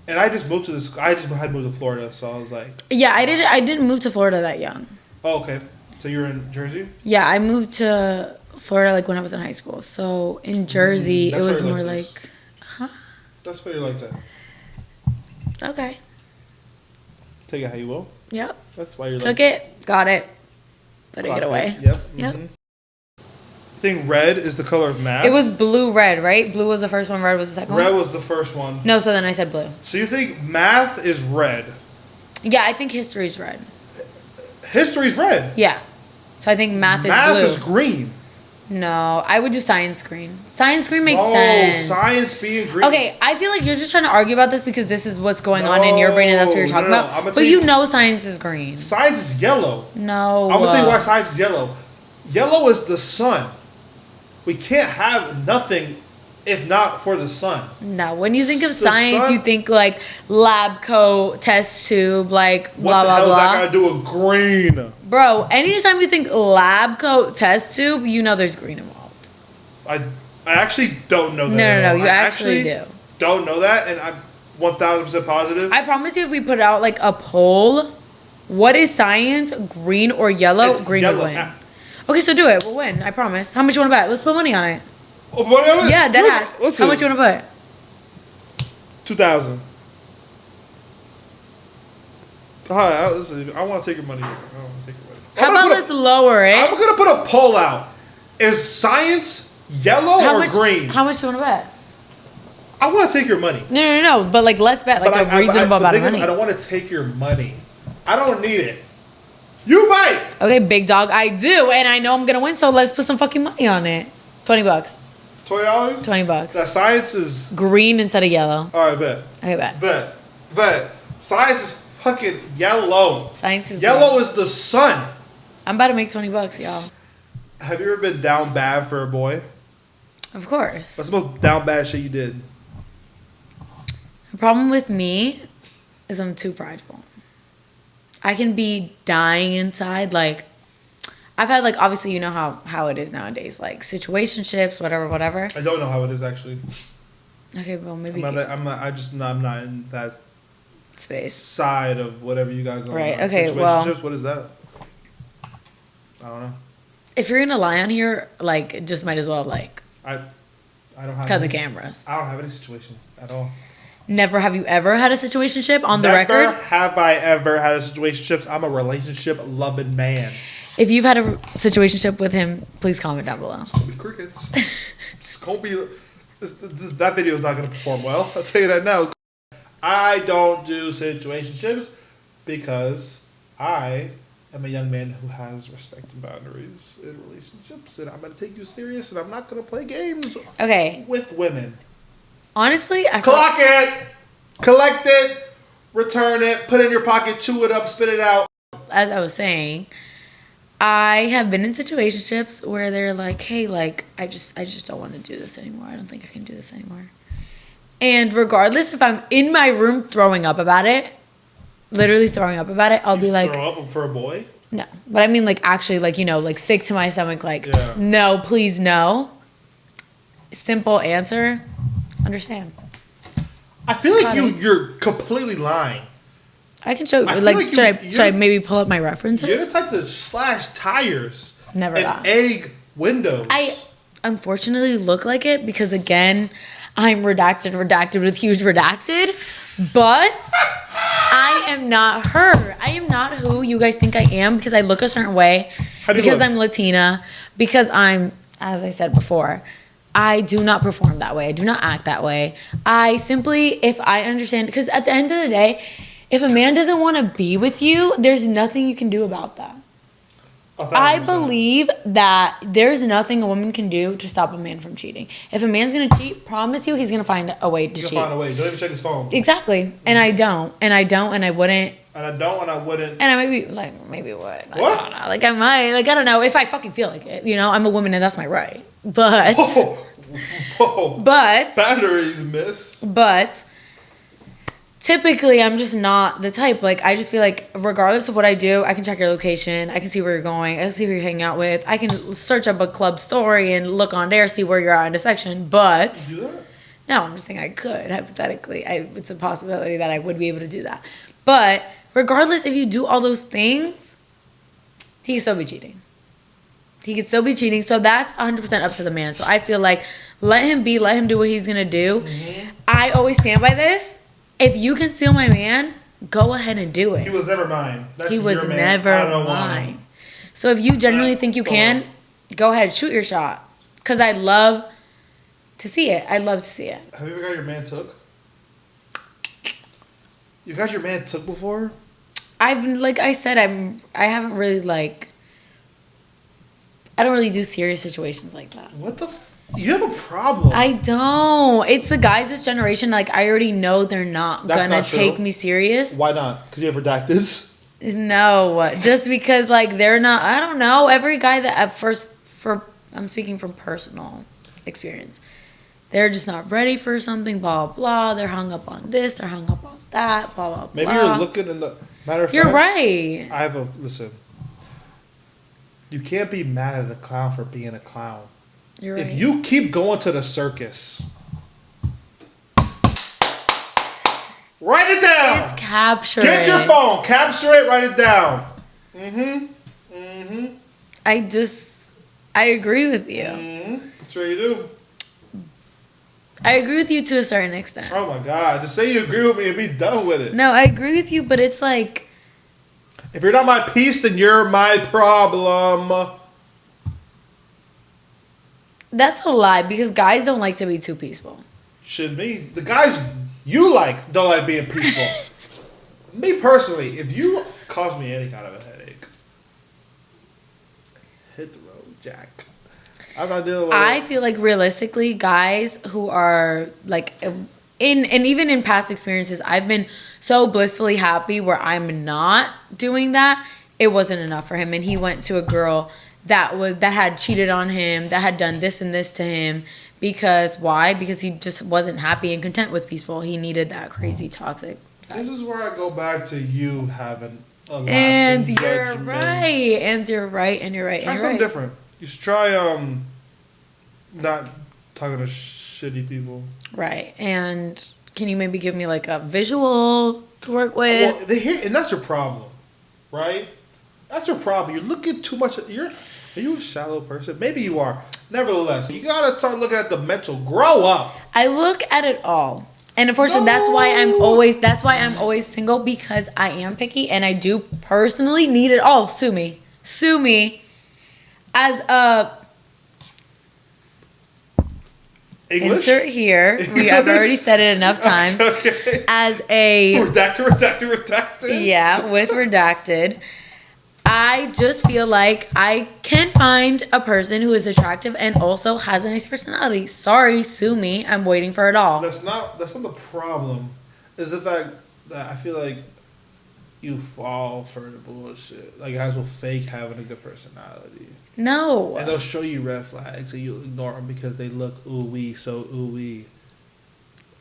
And I just moved to this. I just had moved to Florida, so I was like, yeah, I didn't move to Florida that young. "Oh, okay." So you're in Jersey? Yeah, I moved to Florida like when I was in high school. So in Jersey, it was more like, huh? That's why you're like that. Okay. Take it how you will. Yep. That's why you're Took it, got it, putting it away. Yep. Yep. Mm-hmm. I think red is the color of math. It was blue, red, right? Blue was the first one, red was the second one? Red was the first one. No, so then I said blue. So you think math is red? Yeah, I think history is red. History's red. Yeah. So I think math is blue. Math is green. No, I would do science green. Science green makes sense. Science being green. Okay, I feel like you're just trying to argue about this because this is what's going on in your brain and that's what you're talking about. But you know science is green. Science is yellow. No. I'm going to tell you why science is yellow. Yellow is the sun. We can't have nothing if not for the sun. No, when you think of science, you think like lab coat, test tube, like blah, blah, blah. What the hell is that got to do with green? Bro, anytime you think lab coat, test tube, you know there's green involved. I actually don't know that. No, you actually do. Don't know that, and I'm 1,000% positive. I promise you if we put out like a poll, what is science, green or yellow? It's green yellow. will win. Okay, so do it. We'll win. I promise. How much you want to bet? Let's put money on it. Oh, what? Yeah, dead ass. Listen. How much you want to put? 2,000. Hi, listen. I want to take your money. I want to take your money. How about let's lower it? I'm gonna put a poll out. Is science yellow or green? How much do you want to bet? I want to take your money. No. But like, let's bet like a reasonable amount of money. I don't want to take your money. I don't need it. You might. Okay, big dog. I do, and I know I'm gonna win. So let's put some fucking money on it. $20. $20. $20. That science is green instead of yellow. All right, bet. Okay, bet. Bet. Science is fucking yellow. Science is yellow. green. Is the sun. I'm about to make $20, y'all. Have you ever been down bad for a boy? Of course. What's the most down bad shit you did? The problem with me is I'm too prideful. I can be dying inside. Like, I've had, like, obviously, you know how it is nowadays. Like, situationships, whatever. I don't know how it is, actually. Okay, well, maybe. I'm not in that space. Side of whatever you guys go right, on. Okay, well. What is that? I don't know. If you're going to lie on here, like, just might as well, like. I don't have cut the cameras. I don't have any situation at all. Never have you ever had a situationship on the record? Never have I ever had a situationship. I'm a relationship loving man. If you've had a situationship with him, please comment down below. It's gonna be crickets. It's gonna be. That video is not gonna perform well. I'll tell you that now. I don't do situationships because I am a young man who has respect and boundaries in relationships, and I'm gonna take you serious, and I'm not gonna play games. Okay. With women. Honestly, I clock it, collect it, return it, put it in your pocket, chew it up, spit it out. As I was saying, I have been in situationships where they're like, "Hey, like, I just don't want to do this anymore. I don't think I can do this anymore." And regardless if I'm in my room throwing up about it, literally throwing up about it, I'll be like, "Throw up for a boy?" No, but I mean, like, actually, like, you know, like, sick to my stomach, like, no, please, no. Simple answer. Understand. I feel like you're completely lying. I can show. Like, should I maybe pull up my references? You're the type to slash tires. Never and that. Egg windows. I unfortunately look like it because again, I'm redacted with huge redacted. But I am not her. I am not who you guys think I am because I look a certain way. Because I'm Latina. Because I'm, as I said before, I do not perform that way. I do not act that way. I simply, if I understand, because at the end of the day, if a man doesn't want to be with you, there's nothing you can do about that. I believe that there's nothing a woman can do to stop a man from cheating. If a man's going to cheat, promise you he's going to find a way to cheat. He'll find a way. Don't even check his phone. Exactly. And I don't. And I wouldn't. And I don't, and I wouldn't. And I maybe what? What? I don't know. Like, I might. Like, I don't know. If I fucking feel like it. You know, I'm a woman and that's my right. But. Whoa. Whoa. But. Batteries, miss. But. Typically, I'm just not the type. Like, I just feel like regardless of what I do, I can check your location. I can see where you're going. I can see who you're hanging out with. I can search up a club story and look on there, see where you're at in a section. But. You do that? No, I'm just saying I could, hypothetically. It's a possibility that I would be able to do that. But regardless if you do all those things, he can still be cheating. He could still be cheating. So that's 100% up to the man. So I feel like let him be, let him do what he's going to do. Mm-hmm. I always stand by this. If you can steal my man, go ahead and do it. He was never mine. He was never mine. So if you genuinely think you can, go ahead, shoot your shot. Because I'd love to see it. I'd love to see it. Have you ever got your man took? You got your man took before? Like I said, I haven't really I don't really do serious situations like that. What the you have a problem. I don't. It's the guys this generation, like I already know they're not gonna take me serious. Why not? Because you have redacteds? No. Just because like they're not, I don't know. Every guy that at first I'm speaking from personal experience. They're just not ready for something, blah, blah. They're hung up on this. They're hung up on that, blah, blah, blah. Maybe you're looking in the... Matter of fact... You're right. Listen. You can't be mad at a clown for being a clown. You're right. If you keep going to the circus... Write it down! It's capture Get your phone. Capture it. Write it down. I agree with you. That's what you do. I agree with you to a certain extent. Oh my God. Just say you agree with me and be done with it. No, I agree with you, but it's like... If you're not my piece, then you're my problem. That's a lie, because guys don't like to be too peaceful. Should be. The guys you like don't like being peaceful. Me personally, if you cause me any kind of a headache, hit the road, Jack. I'm not dealing with it. I feel like realistically, guys who are like even in past experiences, I've been so blissfully happy where I'm not doing that. It wasn't enough for him, and he went to a girl that had cheated on him, that had done this and this to him. Because why? Because he just wasn't happy and content with peaceful. He needed that crazy toxic side. This is where I go back to you having a lot and you're right. And you're right. And you're right. Try something different. You should try not talking to shitty people. Right. And can you maybe give me like a visual to work with? Well, and that's your problem, right? That's your problem. You're looking too much. Are you a shallow person? Maybe you are. Nevertheless, you gotta start looking at the mental. Grow up. I look at it all. And unfortunately, that's why I'm always single, because I am picky and I do personally need it all. Sue me. As a English? Insert here. I've already said it enough times. Okay. As a redacted. Yeah, with redacted. I just feel like I can find a person who is attractive and also has a nice personality. Sorry, sue me. I'm waiting for it all. That's not the problem. It's the fact that I feel like you fall for the bullshit. Like guys will fake having a good personality. No. And they'll show you red flags and you'll ignore them because they look ooh-wee, so ooh-wee.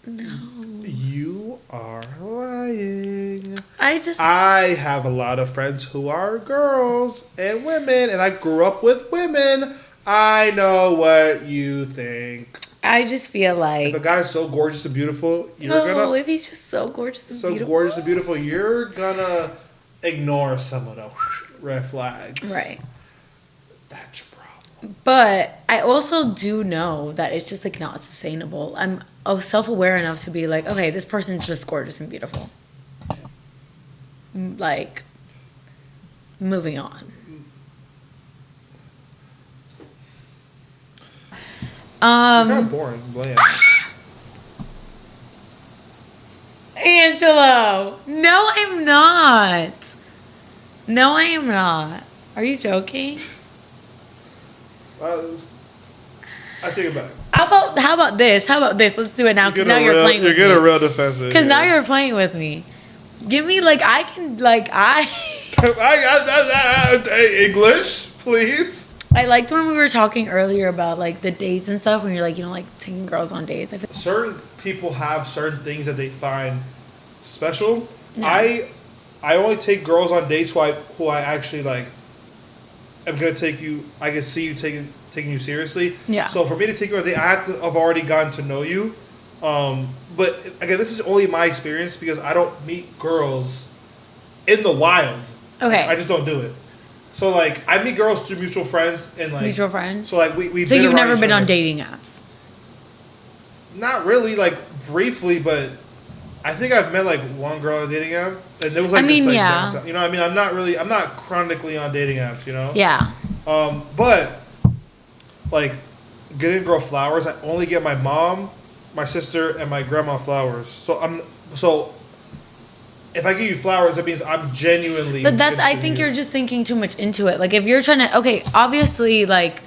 No. You are lying. I have a lot of friends who are girls and women, and I grew up with women. I know what you think. I just feel like if a guy's so gorgeous and beautiful, if he's just so gorgeous and beautiful, you're gonna ignore some of the red flags. Right. That's your problem. But I also do know that it's just like not sustainable. I'm self-aware enough to be like, okay, this person's just gorgeous and beautiful. Like, moving on. It's kind of boring, bland. Angelo, no, I'm not. No, I am not. Are you joking? I think about it. How about this? Let's do it now, because now you're playing with me. You're getting real defensive. Because now you're playing with me. Give me like I can like English, please. I liked when we were talking earlier about like the dates and stuff when you're like, you know, like taking girls on dates. I feel Certain people have certain things that they find special. No. I only take girls on dates who I actually like. I'm gonna take you. I can see you taking you seriously. Yeah. So for me to take you on a date, I have to have already gotten to know you. But again, this is only my experience because I don't meet girls in the wild. Okay. I just don't do it. So like I meet girls through mutual friends and like mutual friends. So like we. So you've never been on dating apps? Not really, like briefly, but I think I've met like one girl on a dating app, and it was like, I mean, this, like, yeah. dance. You know what I mean? I'm not chronically on dating apps, you know? Yeah. But like getting girl flowers, I only get my mom, my sister, and my grandma flowers. So if I give you flowers, that means I'm genuinely. But that's, I interested in think you. you're just thinking too much into it. Like if you're trying to, okay, obviously like,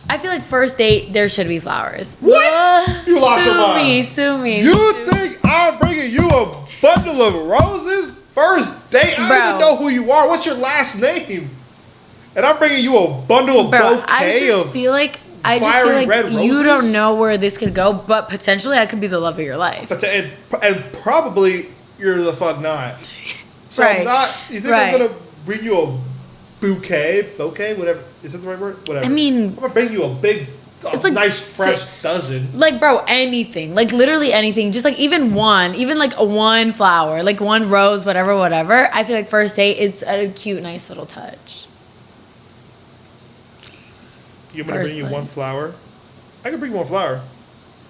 I feel like first date, there should be flowers. What? You lost your mind. Sue me. You think I'm bringing you a bundle of roses? First date? I don't even know who you are. What's your last name? And I'm bringing you a bundle of bouquet I just feel like you don't know where this could go, but potentially I could be the love of your life. And probably you're the fuck not. So Right. I'm not. You think Right. I'm gonna bring you a bouquet, whatever? Is that the right word? Whatever. I mean, I'm gonna bring you a big, it's like nice, fresh dozen. Like, bro, anything. Like, literally anything. Just, like, even like a one flower, like one rose, whatever. I feel like first date, it's a cute, nice little touch. You're gonna bring you one flower? I can bring you one flower.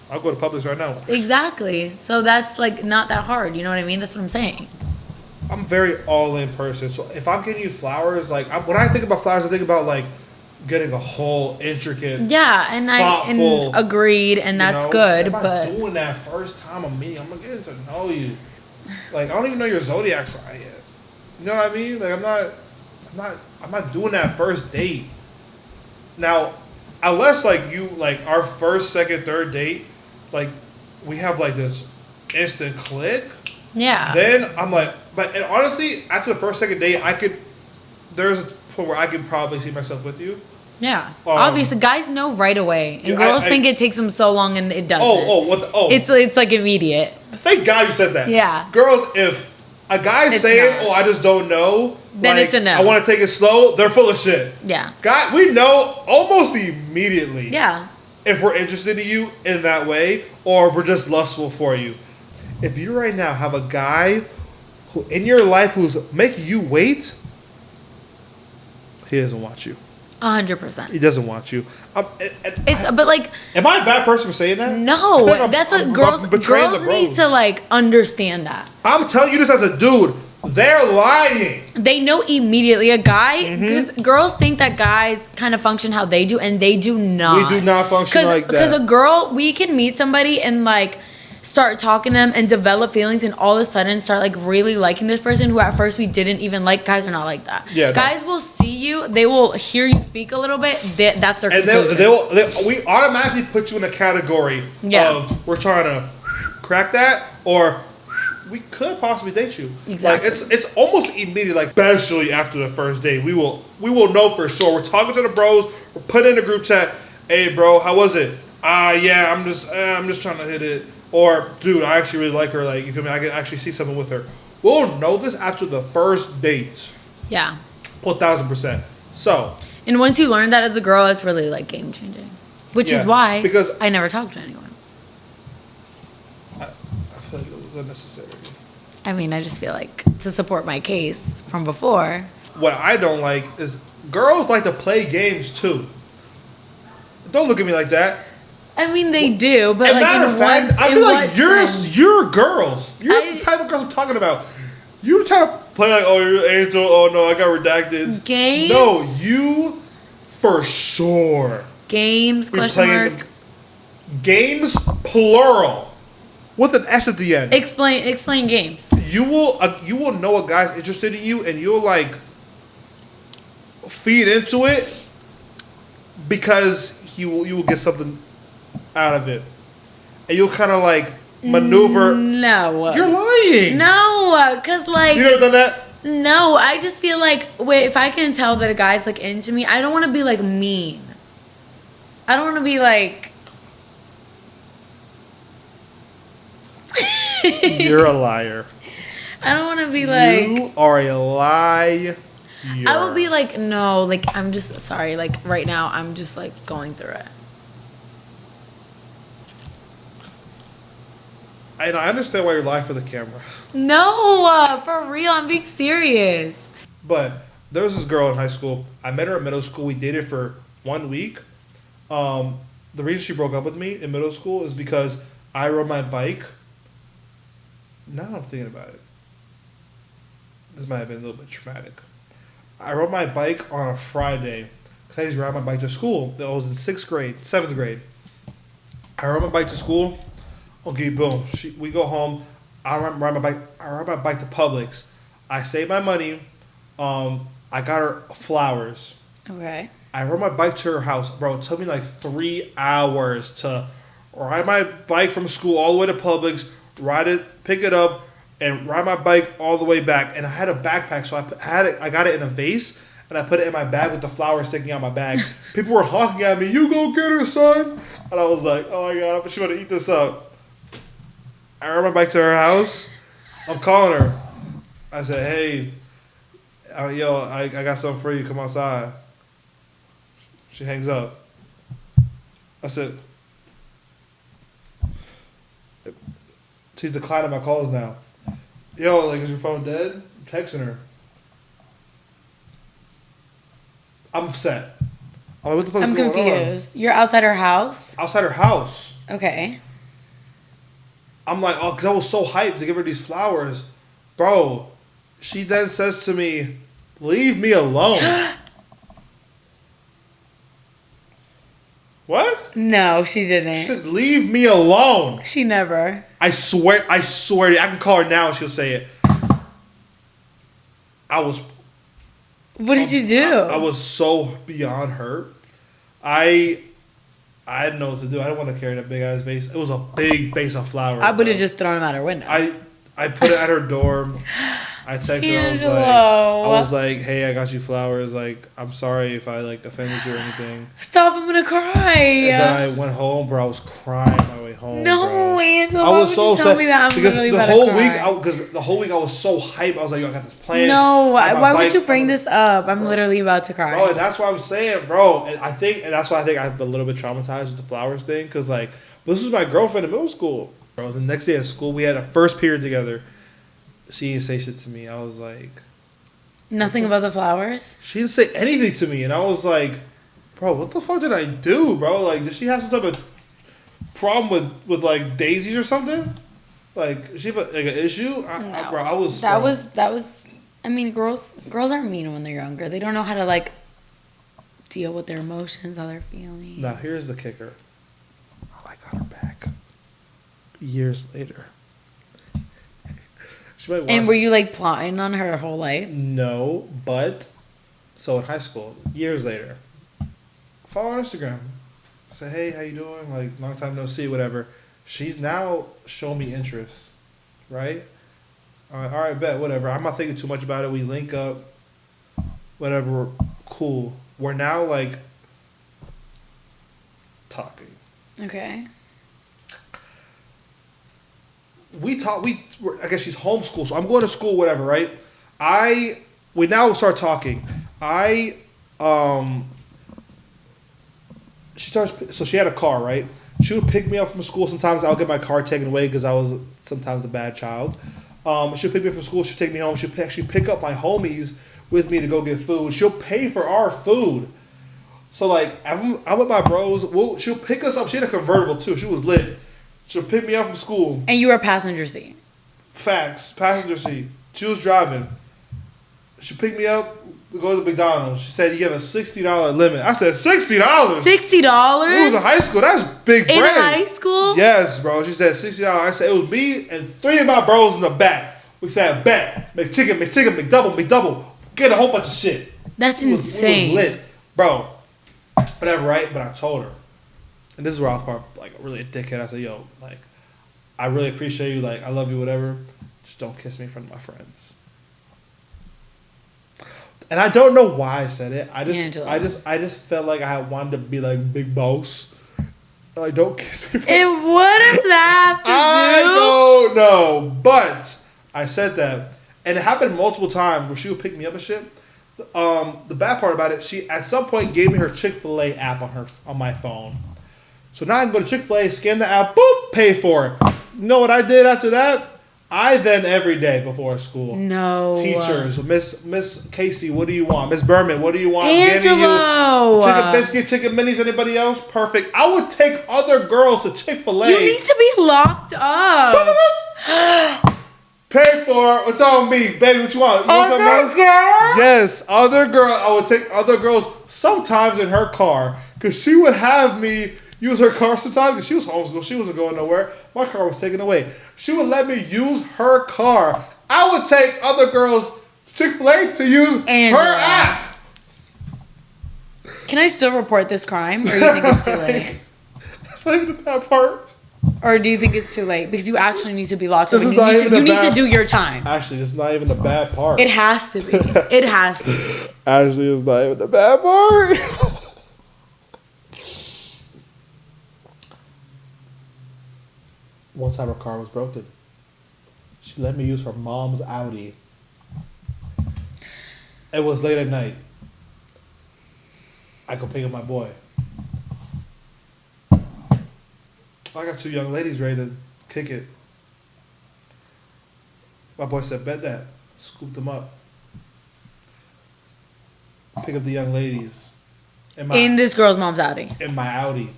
I'll go to Publix right now. Exactly. So that's, like, not that hard. You know what I mean? That's what I'm saying. I'm a very all-in person. So if I'm getting you flowers, like, when I think about flowers, I think about, like, getting a whole intricate, Yeah, and thoughtful, I agreed, and that's good, I'm but not doing that first time I'm meeting. I'm gonna get to know you. Like, I don't even know your zodiac sign yet. You know what I mean? Like, I'm not doing that first date. Now, unless like you like our first, second, third date, like we have like this instant click. yeah. Then I'm like, and honestly, after the first, second date, there's a point where I could probably see myself with you. Yeah. Obviously, guys know right away, and Yeah, girls think it takes them so long, and it doesn't. It's like immediate. Thank God you said that. Yeah. Girls, if a guy's saying, I just don't know, then like, it's a no. I want to take it slow, they're full of shit. Yeah. God, we know almost immediately. Yeah. If we're interested in you in that way, or if we're just lustful for you. If you right now have a guy who in your life who's making you wait, he doesn't want you. 100%. He doesn't want you. But like, am I a bad person for saying that? no, that's what girls betraying the need bros. to like understand that. I'm telling you this as a dude. They're lying. They know immediately. A guy, because girls think that guys kind of function how they do, and they do not. We do not function like that. Because a girl, we can meet somebody and like start talking to them and develop feelings, and all of a sudden start like really liking this person who at first we didn't even like. Guys are not like that. Yeah, guys will see you, they will hear you speak a little bit. That's their conclusion. We automatically put you in a category of we're trying to crack that, or we could possibly date you. Exactly. Like it's almost immediate. Like especially after the first date, we will know for sure. We're talking to the bros. We're putting in a group chat. Hey, bro, how was it? Yeah, I'm just trying to hit it. Or, dude, I actually really like her. Like, you feel me? I can actually see something with her. We'll know this after the first date. Yeah. 1,000%. So. And once you learn that as a girl, it's really like game changing. Which is why because I never talked to anyone. I feel like it was unnecessary. I mean, I just feel like to support my case from before. What I don't like is girls like to play games too. Don't look at me like that. I mean, they do, but and like matter of fact, I feel like you're girls. You're the type of girls I'm talking about. You try to play like, oh, you're an angel. Oh no, I got redacted. Games. No, you for sure. Games? Question mark. Games plural with an S at the end. Explain games. You will know a guy's interested in you, and you'll like feed into it because you will get something out of it, and you'll kind of like maneuver. No. You're lying. No, because, like... You never done that? No, I just feel like, wait, if I can tell that a guy's, like, into me, I don't want to be, like, mean. I don't want to be, like... You're a liar. I don't want to be, like... You are a liar. I would be like, no, like, I'm just sorry. Like, right now, I'm just, like, going through it. And I understand why you're lying for the camera. No, for real, I'm being serious. But there was this girl in high school. I met her in middle school. We dated for 1 week. The reason she broke up with me in middle school is because I rode my bike. Now I'm thinking about it. This might have been a little bit traumatic. I rode my bike on a Friday because I used to ride my bike to school. I was in 7th grade. I rode my bike to school. Okay, boom. We go home. I ride my bike. I ride my bike to Publix. I save my money. I got her flowers. Okay. I rode my bike to her house, bro. It took me like 3 hours to ride my bike from school all the way to Publix, pick it up, and ride my bike all the way back. And I had a backpack, so I got it in a vase, and I put it in my bag with the flowers sticking out my bag. People were honking at me, "You go get her, son!" And I was like, "Oh my god, she want to eat this up." I rode my bike to her house. I'm calling her. I said, "Hey, yo, I got something for you. Come outside." She hangs up. I said, she's declining my calls now. Yo, like, is your phone dead? I'm texting her. I'm upset. I'm like, what the fuck is going on? I'm confused. You're outside her house? Outside her house. Okay. I'm like, oh, because I was so hyped to give her these flowers. Bro, she then says to me, "Leave me alone." What? No, she didn't. She said, "Leave me alone." She never. I swear to you, I can call her now and she'll say it. What did you do? I was so beyond hurt. I didn't know what to do. I didn't want to carry that big ass vase. It was a big vase of flowers. I would have just thrown them out her window. I put it at her door. I texted her. I was like, "Hey, I got you flowers. Like, I'm sorry if I like offended you or anything." Stop! I'm gonna cry. And then I went home, bro. I was crying on my way home. No, bro. Angela. I was so upset because the whole week I was so hyped. I was like, "Yo, I got this plan." No, why would you bring this up? I'm literally about to cry. Bro, and that's what I'm saying, bro. And that's why I think I'm a little bit traumatized with the flowers thing, because like, this was my girlfriend in middle school, bro. The next day at school, we had a first period together. She didn't say shit to me. I was like... Nothing about the flowers? She didn't say anything to me. And I was like, bro, what the fuck did I do, bro? Like, did she have some type of problem with like, daisies or something? Like, she have like an issue? No. Bro, I was... That was... I mean, girls aren't mean when they're younger. They don't know how to, like, deal with their emotions, how they're feeling. Now, here's the kicker. I got her back. Years later. And were you like plotting on her whole life? No, but so in high school, years later, follow her on Instagram. Say, "Hey, how you doing? Like, long time no see, whatever." She's now showing me interest, right? All right, bet, whatever. I'm not thinking too much about it. We link up, whatever. Cool. We're now like talking. Okay. I guess she's homeschooled, so I'm going to school, whatever, right? We now start talking. She had a car, right? She would pick me up from school. Sometimes I'll get my car taken away because I was sometimes a bad child. She'll pick me up from school. She'll take me home. She'll actually pick up my homies with me to go get food. She'll pay for our food. So, like, I'm with my bros. She'll pick us up. She had a convertible, too. She was lit. She'll pick me up from school. And you were passenger seat. Facts. Passenger seat. She was driving. She picked me up. We go to McDonald's. She said, "You have a $60 limit." I said, $60? $60? It was in high school. That's big bread. In high school? Yes, bro. She said $60. I said, it was me and 3 of my bros in the back. We said, "Bet. McChicken, McDouble. Get a whole bunch of shit." That's insane. It was lit. Bro. Whatever, right? But I told her. And this is where I was like really a dickhead. I said, "Yo, like, I really appreciate you. Like, I love you, whatever. Just don't kiss me in front of my friends. And I don't know why I said it. Angela. I just felt like I wanted to be like big boss. Like, don't kiss me. And what does that have to I do? don't know, but I said that, and it happened multiple times where she would pick me up and shit. The bad part about it, she at some point gave me her Chick-fil-A app on my phone. So now I can go to Chick-fil-A, scan the app, boop, pay for it. You know what I did after that? I then every day before school. No. Teachers, Miss Casey, what do you want? Miss Berman, what do you want? Angelo. Chicken biscuit, chicken minis, anybody else? Perfect. I would take other girls to Chick-fil-A. You need to be locked up. Pay for it. What's on me? Baby, what you want? You want something else? Girls? Yes, other girl. I would take other girls sometimes in her car because she would have me use her car sometimes because she was homeschooled. She wasn't going nowhere. My car was taken away. She would let me use her car. I would take other girls to Chick-fil-A to use Angela. her app. Can I still report this crime, or you think it's too late? That's not even the bad part. Or do you think it's too late? Because you actually need to be locked up. This And is not even you the need to bad- do your time. Actually, this is not even the bad part. It has to be. It has to be. Actually, it's not even the bad part. One time her car was broken. She let me use her mom's Audi. It was late at night. I go pick up my boy. I got two young ladies ready to kick it. My boy said, bet that. Scooped them up. Pick up the young ladies. In this girl's mom's Audi. In my Audi.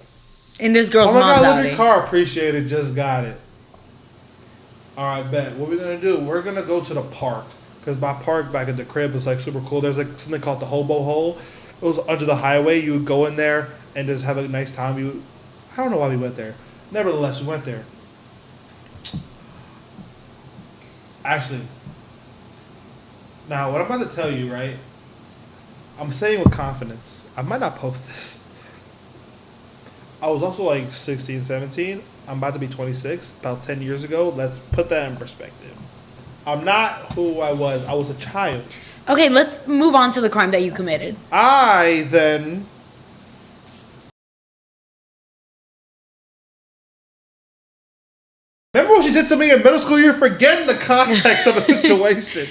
In this girl's Oh my mom's God, look Audi. your car. Appreciate it. Just got it. All right, bet. What we're going to do, we're going to go to the park. Because my park back at the crib was like super cool. There's like something called the Hobo Hole. It was under the highway. You would go in there and just have a nice time. I don't know why we went there. Nevertheless, we went there. Actually, now what I'm about to tell you, right? I'm saying with confidence. I might not post this. I was also like 16, 17. I'm about to be 26, about 10 years ago. Let's put that in perspective. I'm not who I was. I was a child. Okay, let's move on to the crime that you committed. I then... Remember what she did to me in middle school? You're forgetting the context of the situation.